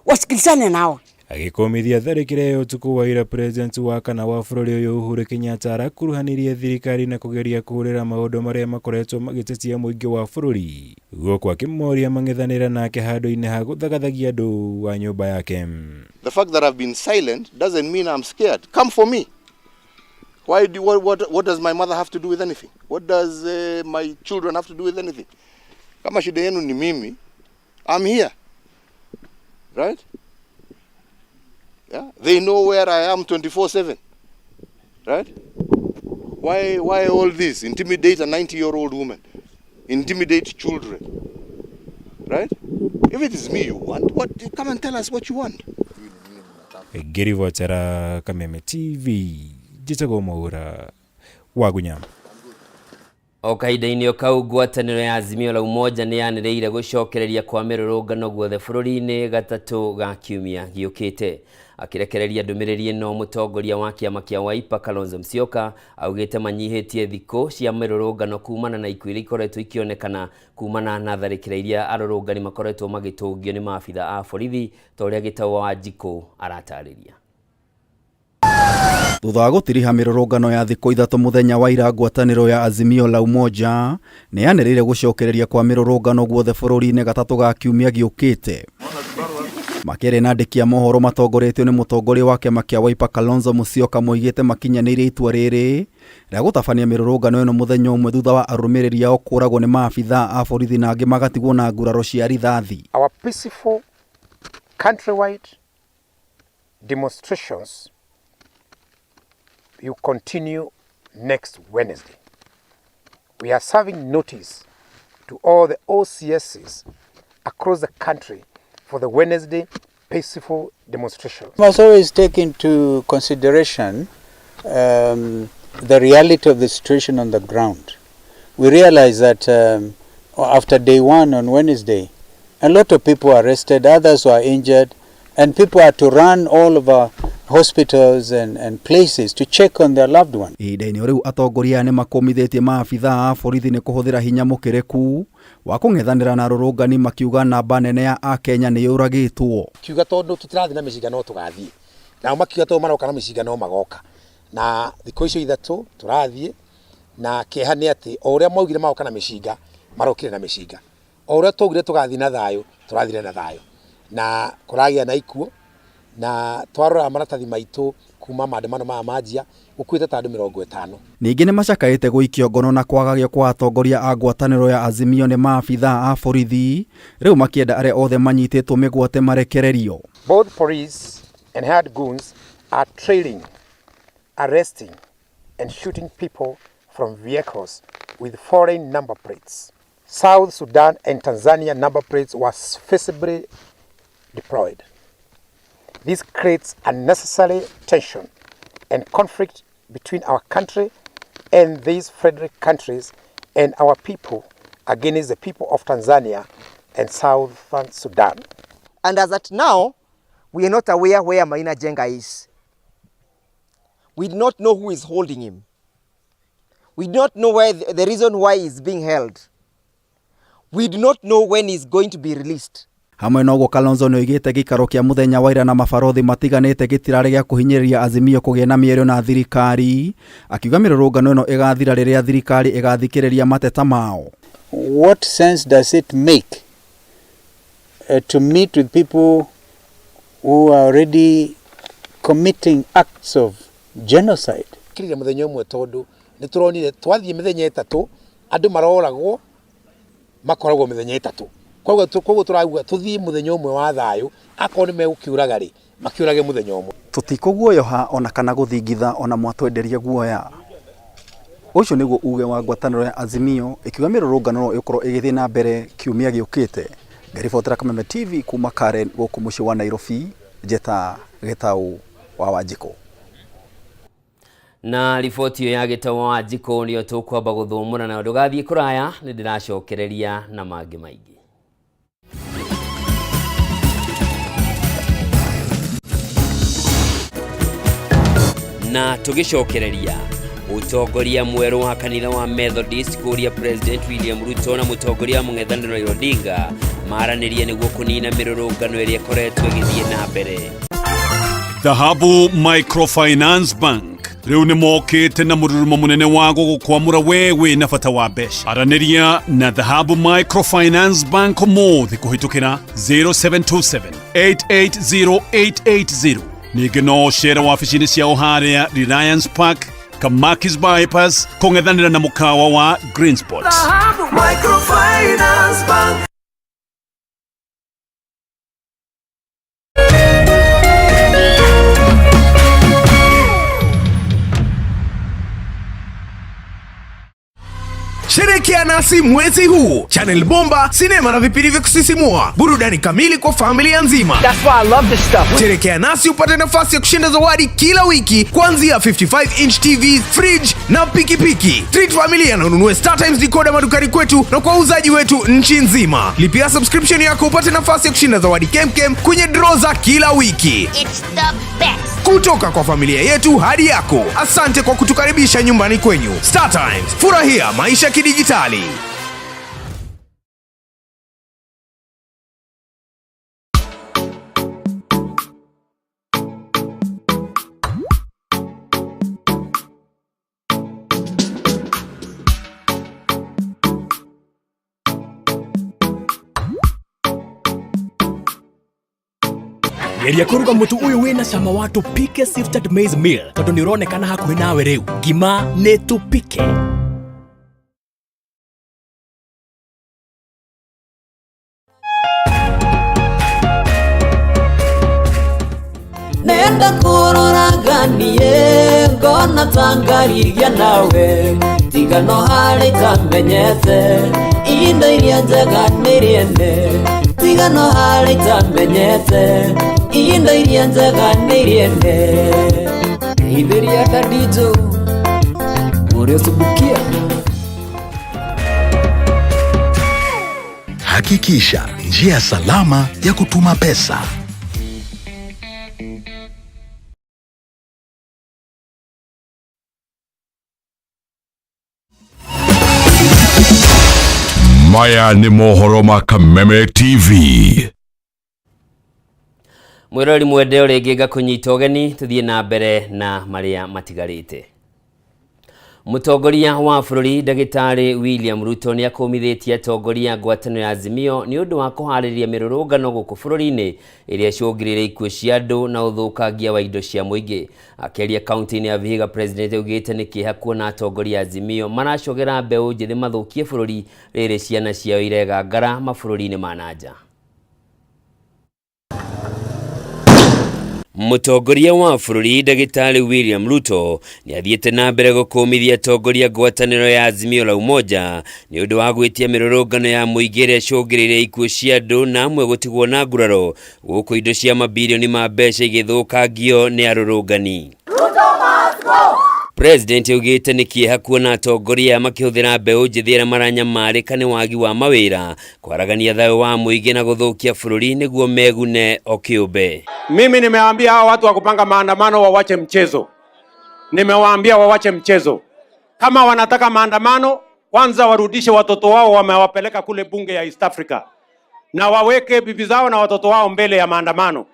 wasikilizane nao. Agikomithia tharikire yo tuku wa ira president wa kana wa bururi uyu Uhuru Kenyatta arakuruhanirie thirikari na kugeria kuhurira maundu maria makoretwo magitetia muingi wa bururi guoko akimoria mang'ethanira nake handu-ini ha guthagathagia andu wa nyumba yake. The fact that I've been silent doesn't mean I'm scared. Come for me. What does my mother have to do with anything? What does my children have to do with anything? Kama shida yenu ni mimi, I'm here. Right? Yeah? They know where I am 24/7. Right? Why all this? Intimidate a 90-year-old woman. Intimidate children. Right? If it is me you want, come and tell us what you want. Gerivotera Kameme TV. Jitago Maura Wagunyama. Okaida-ini okau ngwataniro ya Azimio la Umoja ni yaniriire gucokereria kwa mirurungano guothe bururi-ini gatatu ga kiumia giukite. Akirekereria ndumiriri ino mutongoria wa kiama kia Wiper Kalonzo Musyoka augite manyihitie thiko cia mirurungano kumana na ikuire ikoretwo ikionekana kumana na tharikira iria arurungani makoretwo magitungio ni maabitha a borithi toria gitawa wa Wanjiku aratariria. Thutha wa gutiriha mirurungano ya thikũ ithatũ muthenya wa ira ngwatanĩro ya Azimio la Umoja nĩ yanĩrĩire gucokereria kwa mirurungano guothe bũrũri-inĩ gatatũ ga kiumia giũkĩte. Makĩrĩ na andĩki a mohoro matongoretio nĩ mũtongoria wa kĩama kĩa Wiper Kalonzo Musyoka moigĩte makinyanĩire itua rĩrĩ rĩa gũtabania mirurungano ĩno mũthenya ũmwe thutha wa arũmĩrĩri ao kũragwo nĩ maabitha a borithi na angĩ magatigwo na nguraro cia rithathi. Our peaceful countrywide demonstrations you continue next Wednesday. We are serving notice to all the OCSs across the country for the Wednesday peaceful demonstration. We must always take into consideration the reality of the situation on the ground. We realize that after day one on Wednesday, a lot of people are arrested, others were injured, and people are to run all over hospitals and places to check on their loved ones. Ihinda-inĩ rĩu atongoria nĩ makomithitie maabitha a borithi nĩ kũhũthĩra hinya mũkĩrĩku wa kũng'ethanĩra na arũrũngani makiuga namba nene ya Akenya nĩ yũragĩtwo. Kiuga tondũ tũtirathiĩ na mĩcinga no tũgathiĩ. Nao makiuga tondũ maroka na mĩcinga no magoka. Na thikũ icio ithatũ tũrathiĩ na kĩeha nĩ atĩ o ũrĩa maugire magoka na mĩcinga marokire na mĩcinga. O ũrĩa twaugire tũgathiĩ na thayũ tũrathire na thayũ. Na kũragĩa na ikuũ na twarora maratathi maitũ kuma maandamano ma manjia gukuite ta andũ 50. Ningĩ nĩ macakaĩte gũikio ngono na kwagagio kwa atongoria a ngwatanĩro ya Azimio nĩ maabitha a borithi rĩu makĩenda arĩa othe manyitĩtwo mĩgwate marekererio. Both police and hired goons are trailing, arresting and shooting people from vehicles with foreign number plates. South Sudan and Tanzania number plates were visibly deployed. This creates unnecessary tension and conflict between our country and these friendly countries and our people against the people of Tanzania and Southern Sudan. And as at now, we are not aware where Maina Jenga is. We do not know who is holding him. We do not know where the reason why he is being held. We do not know when he is going to be released. Hamwe noguo Kalonzo nĩ oigĩte gĩikaro kĩa mũthenya wa ira na mabarothi matiganĩte gĩtirarĩ gĩa kũhinyĩrĩria Azimio kũgĩa na mĩario na thirikari akiuga mĩrũrũngano ĩno ĩgathira rĩrĩa thirikari ĩgathikĩrĩria mateta mao. What sense does it make to meet with people who are already committing acts of genocide? Kĩrĩa mũthenya ũmwe tondũ nĩ tũronire twathiĩ mĩthenya ĩtatũ andũ maroragwo makoragwo mĩthenya ĩtatũ. Koguo tũrauga tuthiĩ mũthenya ũmwe wa thayũ akorwo nĩ megũkiũraga rĩ makiũrage mũthenya ũmwe. Tũtikũguoyoha ona kana gũthingitha ona mwatwenderia guoya. Ũcio nĩguo uge wa ngwatanĩro ya Azimio ĩkiuga mĩrũrũngano ĩkorwo ĩgĩthiĩ na mbere kiumia gĩũkĩte. Ngaribotera Kameme TV kuma Karen gũkũ mũciĩ wa Nairobi njeta Gĩtaũ wa Wanjiku. Na riboti ya Gĩtaũ wa Wanjiku nĩyo tũkwamba gũthũmũra na ndũgathiĩ kũraya nĩ ndĩracokereria na mangĩ maingĩ. Na tugicokereria utongoria mweru wa kanitha wa Methodist kuria President William Ruto na mutongoria wa mũng'ethanĩro Odinga maranĩrie nĩguo kũnina mĩrũrũngano ĩrĩa ĩkoretwo ĩgĩthiĩ na mbere. Dhahabu Microfinance Bank rĩu nĩ mokĩte na mũrurumo mũnene wa gũgũkwamũra wewe na bata wa mbeca. Aranĩria na Dhahabu Microfinance Bank ũmũthĩ kũhĩtũkĩra 0727 880880. Ningĩ no cera wabici-inĩ ciao harĩa Reliance Park, Kamakis Bypass, kũng'ethanĩra na mũkawa wa Green Spot. Dhahabu Microfinance Bank. Sherekea nasi mwezi huu. Channel bomba, sinema na vipindi vya kusisimua, burudani kamili kwa familia nzima. That's why I love this stuff. Sherekea nasi upate nafasi ya kushinda zawadi kila wiki kuanzia 55-inch TV, fridge na pikipiki. Treat familia na ununue StarTimes decoder madukani kwetu na kwa uzaji wetu nchi nzima. Lipia subscription yako upate nafasi ya kushinda zawadi kemkem kwenye draw za kila wiki. It's the best. Kutoka kwa familia yetu hadi yako. Asante kwa kutukaribisha nyumbani kwenyu. StarTimes, furahia maisha kidijitali. Geria kuruga mutu uyu wina cama wa tupike sifted maize meal tondu ni uronekana hakuhi nawe riu. Ngima ni tupike. Nenda kuroraganie ngona tangarigia nawe tigano hari tamenyete indo iria njega niriende tigano hari tamenyete indo iria njega niriende ithiria kadijo urio subukia. Hakikisha njia salama ya kutuma pesa. Maya ni mohoro ma Kameme TV. Mwirori mwende ũrĩngĩ ngakũnyita ũgeni tũthiĩ na mbere na marĩa matigarĩte. Mũtongoria wa bũrũri Ndagĩtarĩ William Ruto nĩ akũmithĩtie atongoria ngwatanĩro ya Azimio nĩ ũndũ wa kũharĩria mĩrũrũngano gũkũ bũrũri-inĩ ĩrĩa ĩcũngĩrĩirie ikuũ cia andũ na ũthũkangia wa indo cia mũingĩ. Akĩaria kaunti-inĩ ya Vihiga, President augĩte nĩ kĩeha kuona atongoria Azimio maracogera mbeũ njĩthĩ mathũkie bũrũri rĩrĩ ciana ciao iregangara mabũrũri-inĩ ma nanja. Mũtongoria wa bũrũri Ndagĩtarĩ William Ruto nĩ athiĩte na mbere gũkũmithia atongoria ngwatanĩro ya Azimio la Umoja nĩ ũndũ wa gwĩtia mĩrũrũngano ya mũingĩ ĩrĩa ĩcũngĩrĩirie ikuũ cia andũ na amwe gũtigwo na nguraro gũkũ indo cia mabilioni ma mbeca igĩthũkangio nĩ arũrũngani. President augĩte nĩ kĩeha kuona atongoria makĩhũthĩra mbeũ njĩthĩ arĩa maranyamarĩka nĩ wagi wa mawĩra kwaragania thayũ wa mũingĩ na gũthũkia bũrũri nĩguo megune o kĩũmbe. Mimi nimewaambia hao watu wa kupanga maandamano wawache mchezo. Nimewaambia wawache mchezo. Kama wanataka maandamano, kwanza warudishe watoto wao wamewapeleka kule bunge ya East Africa. Na waweke bibi zao na watoto wao mbele ya maandamano.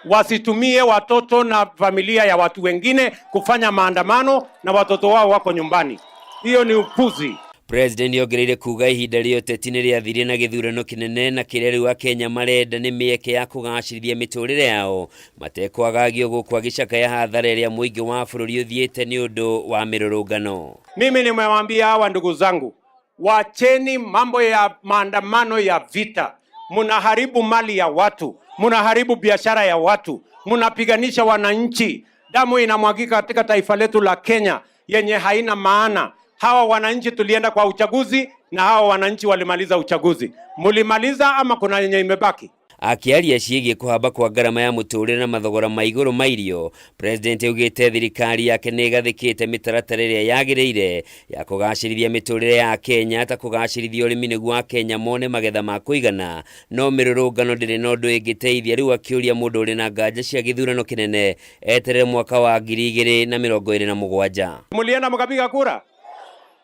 Wasitumie watoto na familia ya watu wengine kufanya maandamano na watoto wao wako nyumbani. Hiyo ni upuzi. President yongereire kuga ihinda rĩo teti nĩ rĩathire na gĩthurano kĩnene na kĩrĩa rĩu Akenya marenda nĩ mĩeke ya kũgacĩrithia mĩtũrĩre yao matekwagagio gũkwa gĩcakaya hathara ĩrĩa mũingĩ wa bũrũri ũthiĩte nĩ ũndũ wa mĩrũrũngano. Mimi nimewaambia hawa ndugu zangu, wacheni mambo ya maandamano ya vita. Munaharibu mali ya watu, munaharibu biashara ya watu, munapiganisha wananchi. Damu inamwagika katika taifa letu la Kenya yenye haina maana. Hawa wananchi tulienda kwa uchaguzi na hawa wananchi walimaliza uchaguzi. Mulimaliza ama kuna yenye imebaki? Akiaria ciĩgiĩ kũhamba kwa ngarama ya mũtũrĩre na mathogora ma igũrũ ma irio, President augĩte thirikari yake nĩ ĩgathĩkĩte mĩtaratara ĩrĩa yagĩrĩire ya kũgacĩrithia mĩtũrĩre ya Kenya ta kũgacĩrithia ũrĩmi nĩguo Akenya mone magetha ma kũigana, no mĩrũrũngano ndĩrĩ na ũndũ ĩngĩteithia. Rĩu akĩũria mũndũ ũrĩ na nganja cia gĩthurano kĩnene eterere mwaka wa 2027. Mulienda mkapiga kura?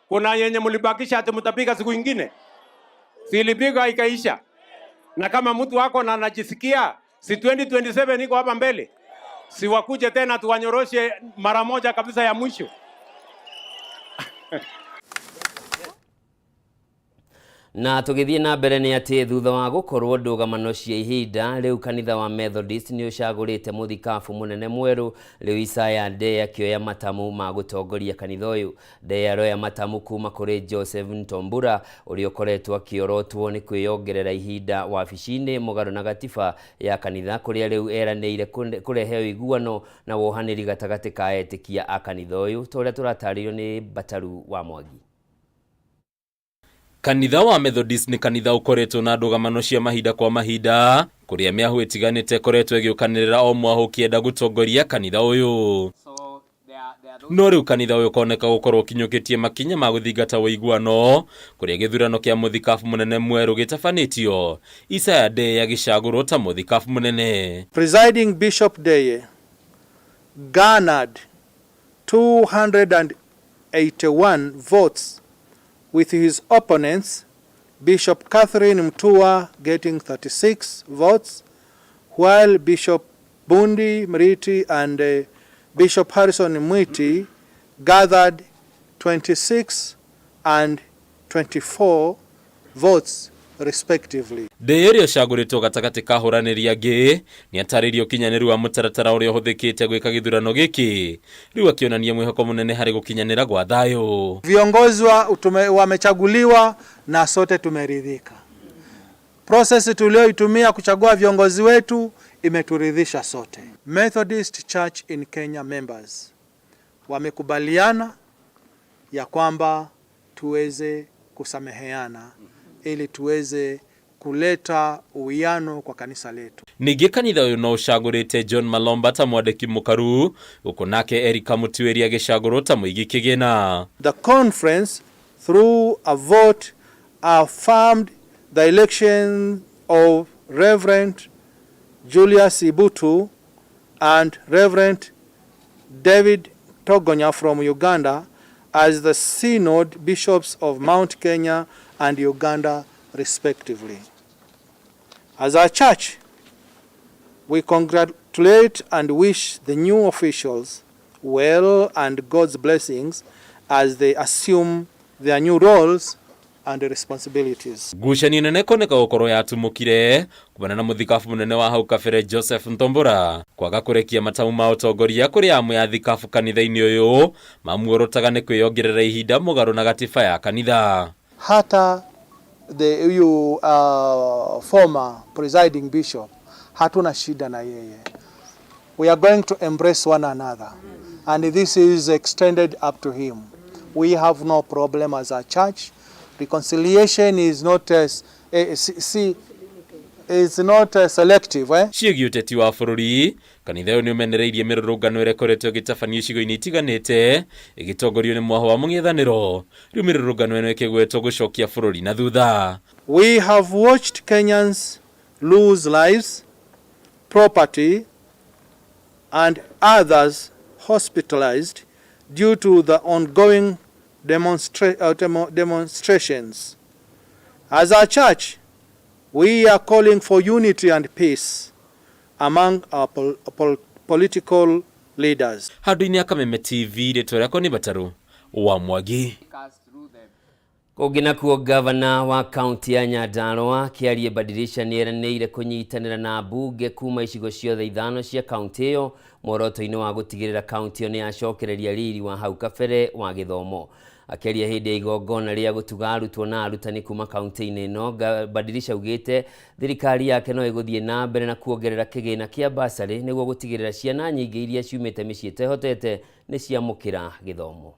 Kuna yenye mulibakisha ati mtapiga siku ingine? Silipiga ikaisha. Na kama mtu wako na anajisikia si 2027 iko hapa mbele, si wakuje tena tuwanyoroshe mara moja kabisa ya mwisho. Na tugithie na mbere ni ati thutha wa gukorwo ndugamano cia ihinda riu kanitha wa Methodist ni ucagurite muthikabu munene mweru riu Isaya Ndei akioya matamu ma gutongoria kanitha uyu. Ndei aroya matamu kuma kuri Joseph Ntombura uria ukoretwo akiorotwo ni kwiyongerera ihinda wabici-ini mugaru na gatiba ya kanitha kuria riu eraniire kurehe uiguano na wohaniri gatagati ka etikia a kanitha uyu turia turatarirwo ni Bataru wa Mwangi. Kanitha wa Methodist ni kanitha ukoretwo na ndugamano cia mahinda kwa mahinda kuria miahu itiganite koretwo igiukanirira o mwahu kienda gutongoria kanitha uyu. No riu kanitha uyu koneka gukorwo kinyukitie makinya ma guthingata uiguano kuria githurano kia muthikabu munene mweru gitafanitio. Isaya Ndei agicagurwo ta muthikabu munene. Presiding Bishop Ndei garnered 281 votes, with his opponents, Bishop Catherine Mtua getting 36 votes, while Bishop Bundi Mriti and Bishop Harrison Mwiti gathered 26 and 24 votes respectively. Ndei uria ucaguritwo gatagati ka huraniri angi ni ataririo kinyaniru wa mutaratara uria uhuthikite gwika githurano giki riu akionania mwihoko munene hari gukinyanira gwa thayo. Viongozi wamechaguliwa na sote tumeridhika. Process tulioitumia kuchagua viongozi wetu imeturidhisha sote. Methodist Church in Kenya members wamekubaliana ya kwamba tuweze kusameheana ili tuweze kuleta uwiano kwa kanisa letu. Ningi kanitha uyu no ucagurite John Malomba ta mwandiki mukaru uko nake Erika Mutiweri agicagurwo ta muigi kigina. The conference through a vote affirmed the election of Reverend Julius Ibutu and Reverend David Togonya from Uganda as the synod bishops of Mount Kenya and Uganda respectively. As a church, we congratulate and wish the new officials well and God's blessings as they assume their new roles and responsibilities. Gucani nene koneka gukoro yatumukire kubana na muthikabu munene wa hau kabere Joseph Ntombura kwaga kurekia matamu ma utongoria kuri amwe ya thikabu kanitha-ini uyu mamuorotaga ni kwiyongerera ihinda mugaru na gatiba ya kanitha. Hata the former presiding bishop hatuna shida na yeye. We are going to embrace one another and this is extended up to him. We have no problem as a church. Reconciliation is not selective. Ciĩgiĩ ũteti wa bũrũri kanitha ũyũ nĩ ũmenereirie mĩrũrũngano ĩrĩa ĩkoretwo ĩgĩtabanio icigo-inĩ itiganĩte ĩgĩtongorio nĩ mwaho wa mũng'ethanĩro. Rĩu mĩrũrũngano ĩno ĩkĩgwetwo gũcokia bũrũri na thutha. We have watched Kenyans lose lives, property and others hospitalized due to the ongoing demonstrations. As a church, we are calling for unity and peace among our political leaders. Handu-inĩ ya Kameme TV rĩtwa rĩakwa nĩ Bataru wa Mwangi. Kungi nakuo gavana wa kaunti ya Nyandarua Kiarie Badilisha nieranĩire kunyitanĩra na mbunge kuma icigo ciothe ithano cia kaunti iyo muoroto-inĩ wa gutigĩrĩra kaunti iyo nĩ yacokereria riri wa hau kabere wa gĩthomo. Akiaria hĩndĩ ya igongona rĩa gũtuga arutwo na arutani kuma kaunti-inĩ ĩno, Badilisha augĩte thirikari yake no ĩgũthiĩ na mbere na kuongerera kĩgĩna kĩa basarĩ nĩguo gũtigĩrĩra ciana nyingĩ iria ciumĩte mĩciĩ ĩtehotete nĩ ciamũkĩra gĩthomo.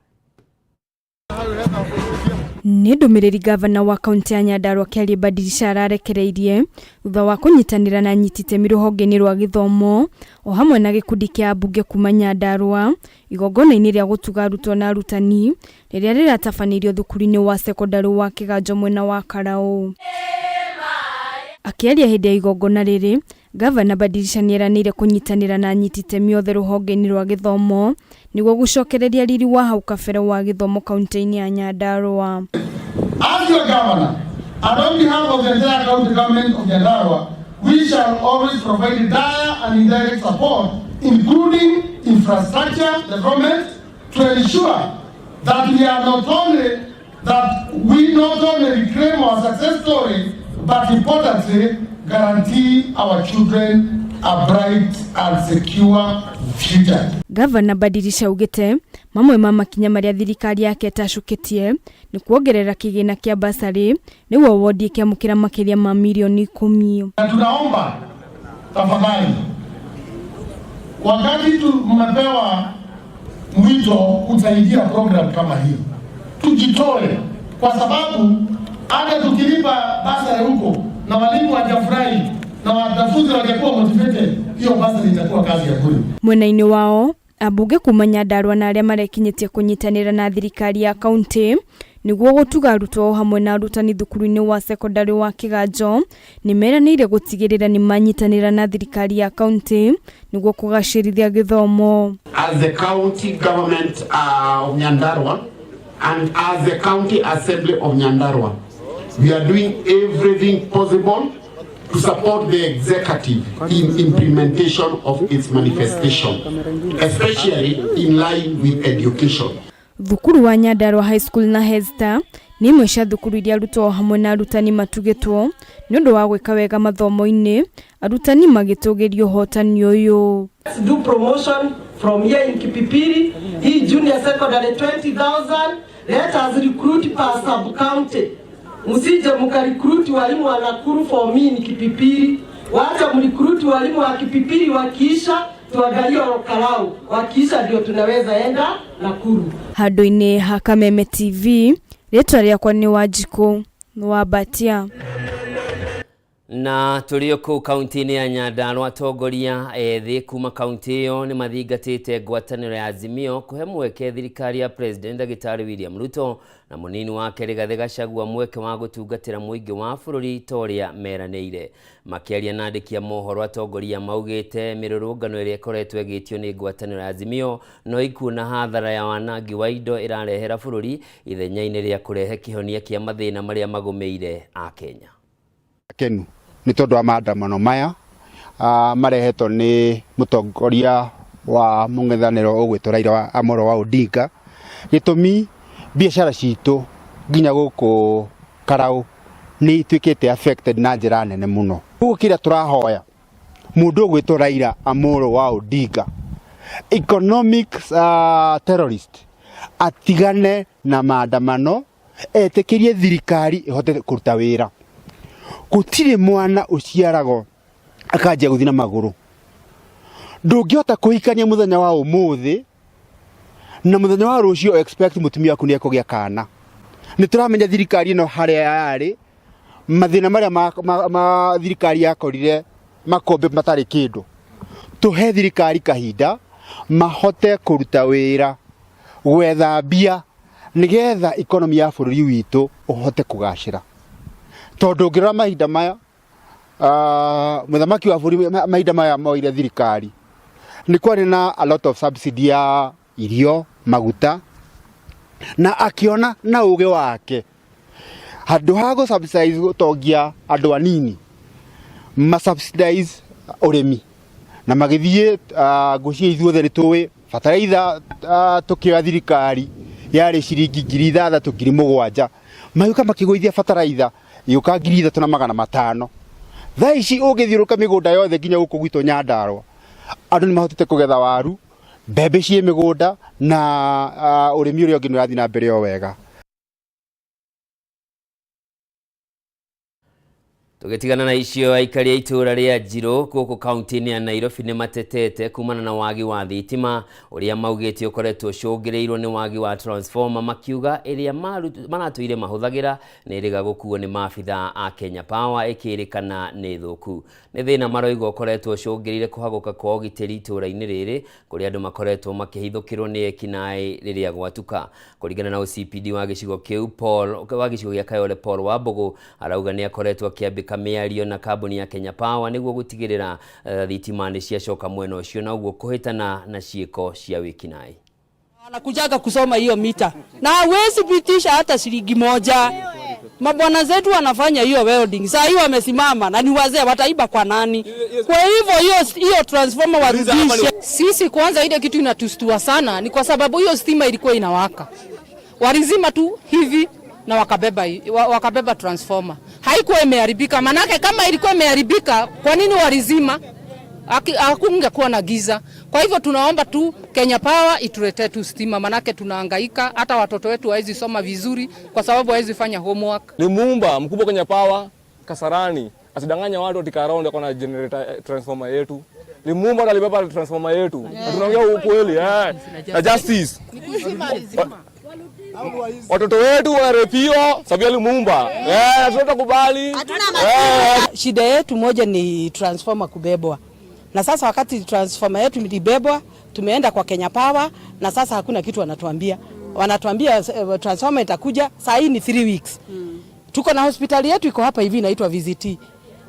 Nĩ ndũmĩrĩri gavana wa kaunti ya Nyandarua Kiarie Badilisha ararekereirie thutha wa kũnyitanĩra na anyiti itemi rũhonge-inĩ rwa gĩthomo o hamwe na gĩkundi kĩa mbunge kuma Nyandarua igongona-inĩ rĩa gũtuga arutwo na arutani rĩrĩa rĩratabanĩirio thukuru-inĩ wa secondary wa Kĩganjo mwena wa Karaũ. Akiaria hĩndĩ ya igongona rĩrĩ, gavana Badilisha nieranĩire kunyitanĩra na anyiti itemi othe rũhonge-inĩ rwa gĩthomo nĩguo gũcokereria riri wa hau kabere wa gĩthomo kaunti-inĩ ya Nyandarua. As your governor, And on behalf of the entire county government of Nyandarua, we shall always provide dire and indirect support, including infrastructure development, to ensure that we not only reclaim our success story, but importantly, guarantee our children a bright and secure future. Gavana Badirisha ugite mamwe ma makinya maria thirikari yake tacukitie ni kuongerera kigina kia basari niguo wodi ikiamukira makiria ma milioni 10. Na tunaomba tafadhali, wakati mmepewa mwito kusaidia program kama hii, tujitoe, kwa sababu hata tukilipa basari huko na walimu wajafurahi na wanafunzi wangekuwa motivated, hiyo basari itakuwa kazi ya bure. Mwenaini wao abunge kuma Nyandarua na aria marekinyitie kunyitanira na thirikari ya kaunti niguo gutuga arutwo hamwe na arutani thukuru-ini wa secondary wa Kiganjo ni meranire gutigirira ni manyitanira na thirikari ya kaunti niguo kugacirithia githomo. As the county government of Nyandarua and as the county assembly of Nyandarua, we are doing everything possible to support the executive in implementation of its manifestation, especially in line with education. Thukuru wa Nyandarua High School na Hesta ni imwe cia thukuru iria arutwo hamwe na arutani matugitwo ni undu wa gwika wega mathomo-ini, arutani magitugirio hotani uyu. Let's do promotion from here in Kipipiri, hii junior secondary 20,000. Let us recruit per sub county. Musije mkarecruit walimu wa Nakuru for me in Kipipiri. Wacha mrecruit walimu wa Kipipiri, wakiisha tuangalie Karau, wakiisha ndio tunaweza enda Nakuru. Handu-ini ha Kameme TV, ritwa riakwa ni Wanjiku wa Batia. Na tulio ku kaunti-ini ya Nyandarua, atongoria ethĩ kuma kaunti iyo ni mathingatĩte ngwatanĩro ya Azimio kuhe mweke thirikari ya President Ndagĩtarĩ William Ruto na munini wake Rigathĩ Gachagua mweke wa gutungatĩra mũingĩ wa bũrũri toria meranĩire. Makĩaria na andĩki a mohoro, atongoria maugĩte mĩrũrũngano ĩrĩa ĩkoretwo ĩgĩtio nĩ ngwatanĩro ya Azimio no ikuona hathara ya wanangi wa indo ĩrarehera bũrũri ithenya-inĩ rĩa kũrehe kĩhonia kĩa mathĩna marĩa magũmĩire a Kenya. Kenu ni tondu wa maandamano maya marehetwo ni mutongoria wa mung'ethaniro ugwitwo Raila Amolo wa Odinga. Gitumi biashara citu nginya guku Karau ni itwikite affected na njira nene muno. Gukira turahoya mundu ugwitwo Raila Amolo wa Odinga, economic terrorist, atigane na maandamano, etikirie thirikari ihote kuruta wira. Gutire mwana uciarago akajia guthina maguru. Ndungihota kuhikania muthenya wa umuthi na muthenya wa rucio expect mutumia waku ni akugia kana. Ni turamenya thirikari ino haria yari mathina maria ma thirikari yakorire makombe matari kindu. Tuhe thirikari kahinda mahote kuruta wira gwetha mbia nigetha economy ya bũrũri witu uhote kugacira. Tondu ngira mahinda maya muthamaki wa bũrũri mahinda maya moire thirikari ni kwari na a lot of subsidy ya irio, maguta, na akiona na uge wake handu ha go subsidize gutongia andu anini ma subsidize urimi na magithie ngucia ithuothe ni tuwi bataraitha tukioya thirikari yari ciringi 6,700 mayuka makigũithia bataraitha yuka 3,500. Thaa ici ũgĩthiũrũka mĩgũnda yothe nginya gũkũ gwitũ Nyandarua, andũ nĩ mahotete kũgetha waru, mbembe ciĩ mĩgũnda na ũrĩmi ũrĩa ũngĩ nĩ ũrathiĩ na mbere o wega. Tugetigana na icio, aikari a itura ria Njiro guku kaunti-ini ya Nairobi ni matetete kumana na wagi wa thitima uria maugite ukoretwo cũngĩrĩirwo ni wagi wa transformer, makiuga iria maratũire mahũthagĩra nĩ ĩrĩga gũkuo ni maabitha a Kenya Power ĩkĩrĩkana nĩ thũku. Nĩ thĩna maroiga ũkoretwo cũngĩrĩire kũhagũka kwa ũgitĩri itura-inĩ rĩrĩ kũrĩa andũ makoretwo makĩhithũkĩrwo nĩ ekinaĩ rĩrĩa gwatuka. Kũringana na OCPD wa gĩcigo kĩu wa gĩcigo gĩa Kayole Paul Wambũgũ arauga nĩ akoretwo akĩambĩka mĩario na kambuni ya Kenya Power nĩguo gũtigĩrĩra thitima nĩ ciacoka mwena ũcio na ũguo kũhĩtana na ciĩko cia wĩkinaĩ. Anakujaga kusoma hiyo mita na hawezi pitisha hata shilingi moja. Mabwana zetu wanafanya hiyo welding. Sasa hiyo wamesimama na ni wazee wataiba kwa nani? Kwa hivyo hiyo transformer warudishe. Sisi kwanza ile kitu inatustua sana ni kwa sababu hiyo stima ilikuwa inawaka. Walizima tu hivi na wakabeba transformer. Haikuwa imeharibika. Manake kama ilikuwa imeharibika, kwa nini walizima? Hakungekuwa na giza. Kwa hivyo tunaomba tu Kenya Power ituletee tu stima, manake tunahangaika, hata watoto wetu hawezi soma vizuri kwa sababu hawezi fanya homework. Limuumba mkubwa Kenya Power Kasarani asidanganya watu tika around kwa na generator transformer yetu. Limuumba alibeba transformer yetu. Tunaongea ukweli na justice. Watoto wetu warepiwa sababu Limuumba. Tutakubali. Shida yetu moja ni transformer kubebwa. Na sasa wakati transformer yetu ilibebwa, tumeenda kwa Kenya Power na sasa hakuna kitu wanatuambia. Wanatuambia transformer itakuja, saa hii ni 3 weeks. Tuko na hospitali yetu iko hapa hivi inaitwa VCT.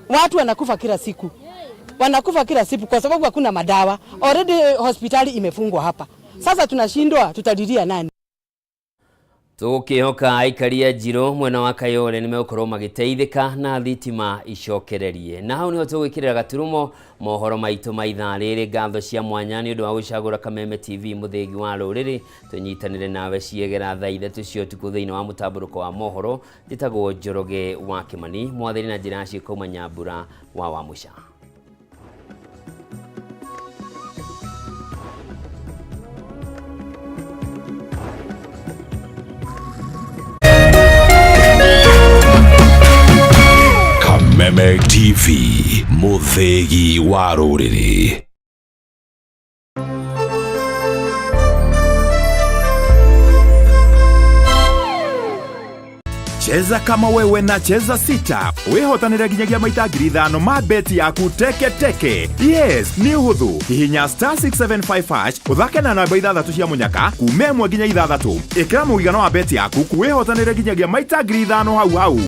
Watu wanakufa kila siku. Wanakufa kila siku kwa sababu hakuna madawa. Already hospitali imefungwa hapa. Sasa tunashindwa tutadiria nani? Tukihoka aikaria Njiro mwena wa Kayole nimekorwo magiteithika na thitima icokererie na hau niho tugwikirira gaturumo mohoro maitu maitha riri ngatho cia mwanya ni undu wa gucagura Kameme TV muthegi wa ruriri tunyitanire nawe ciegera thaa 3 cio tuku thiini wa mutamburuko wa mohoro njitagwo Njoroge wa Kimani mwathiri na njira cia kuma Nyambura wa Wamusha. Kameme TV, muthegi wa ruriri. Cheza kama wewe na cheza sita. Wihotanire nginyagia maita 5,000 ma beti yaku teke teke. Yes, ni huthu. Hihinya *675# uthake na namba 6 cia munyaka kume 1 nginya 6. Ikira muigano wa beti yaku wihotanire nginyagia maita 5,000 hau hau.